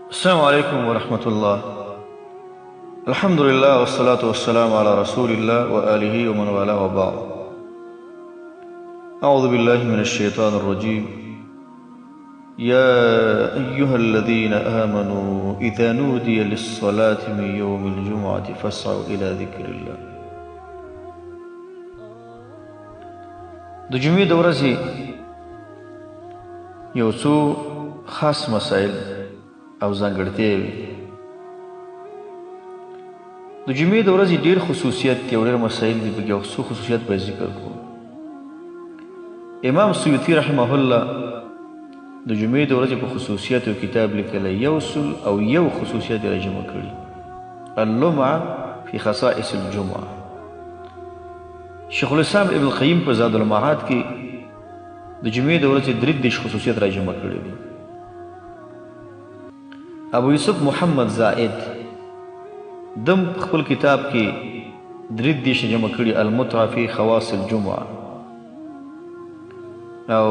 السلام عليكم ورحمة الله. الحمد لله والصلاة والسلام على رسول الله وآله ومن والاه وبعد. أعوذ بالله من الشيطان الرجيم. يا أيها الذين آمنوا إذا نودي للصلاة من يوم الجمعة فاسعوا إلى ذكر الله. د جمعې د ورځې یو څو خاص مسائل او ځانګړتیاوې وي. د جمعې د ورځې ډېر خصوصیت دي او ډېر مسایل دي، پکې یو څو خصوصیت به ذکر کړو. امام سیوطي رحمه الله د جمعې د ورځې په خصوصیاتو کتاب لیکلی، 101 خصوصیات یې راجمع کړي. اللمعه فی خصائص الجمعه. شیخ الاسلام ابن القیم په زاد المعاد کې د جمعې د ورځې 33 خصوصیت راجمع کړي دي. ابو یوسف محمد زائد دم خپل کتاب کې 33 جمع کړي، المتعه فی خواص الجمعه. او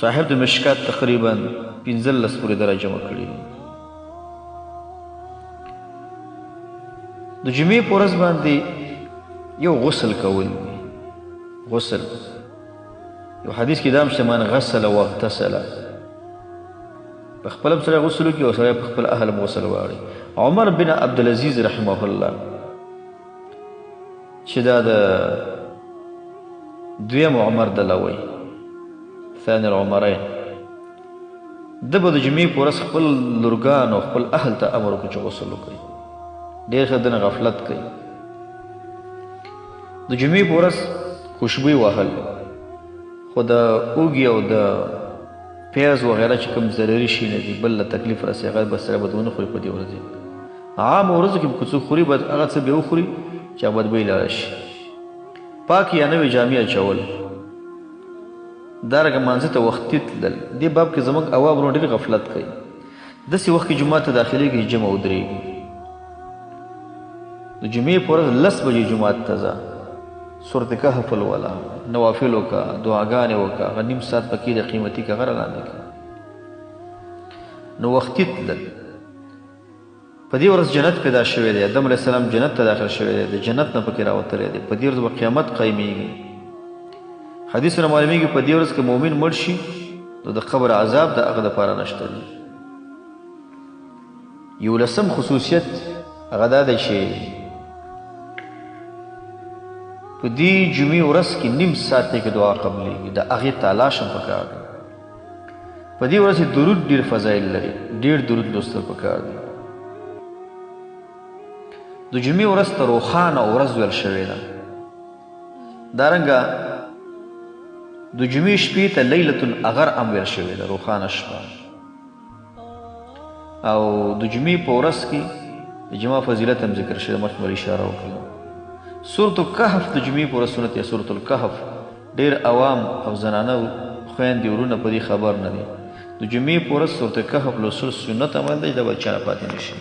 صاحب د مشکات تقریبا 15 پورې درجه جمع کړي. د جمعې په ورځ باندې یو غسل کول. غسل یو حدیث کې دام شته، من غسل واغتسل، په خپل سره غسل وکړي او سره په خپل اهل غسل واړي. عمر بن عبدالعزیز رحمه الله چې دا د دویم عمر د لوی ثاني العمرین، د به د جمعې په ورځ خپل لورګان او خپل اهل ته امر وکړي چې غسل وکړي. ډېر ښه دنه غفلت کوي. د جمعې په ورځ خوشبوی وهل، خو د اوږې او د پیاز وغیره چې کوم ضروري شي نه دي، بل له تکلیف راسي، هغه به سره بد ونه خوري. په دې ورځې عام ورځو کې که څوک خوري، باید هغه څه به وخوري چې بدبوی لاړه شي. پاکې یا نوې جامې اچول، دارنګه مانځه ته وختي تلل. دې باب کې زموږ عوام ورو ډېر غفلت کوي. داسې وخت کې جومات ته داخلېږي چې جمع ودرېږي. د جمعې په ورځ 10 بجې جومات ته ځه، سورت کهف الولا، نوافل وکړه، دعاګانې وکړه، هغه نیم ساعت پکې د قیمتي کغره لاندې کړه. نو وختي تلل. په دې ورځ جنت پیدا شوی دی. آدم علیه السلام جنت ته داخل شوی دی، د جنت نه پکې راوتلی دی. په دې ورځ به قیامت قایمېږي. حدیث نه معلومیږي په دې ورځ که مؤمن مړ شي نو د قبر عذاب د هغه دپاره نشته دی. 11 خصوصیت هغه دا دی چې په دې جمعې ورځ کې نیم ساعت کې دعا قبلېږي. د هغې تلاش هم پکار دی. په دې ورځ درود ډېر فضایل لري، ډېر درود لوستل پکار دی. د جمعې ورځ ته روښانه ورځ ویل شوې ده. دارنګه د جمعې شپې ته لیلة الاغر هم ویل شوې ده، روښانه شپه. او د جمعې په ورځ کې د جمعه فضیلت هم ذکر شوی، مخکې مې اشاره وکړه. سورة الکهف د جمعې په ورځ سنت یا سورة الکهف ډېر عوام او زنانه خویندې ورونه په دې خبر نه دي. د جمعې په ورځ سورة الکهف لوستل سنت عمل دی، دا به چا نه پاتې نه شي.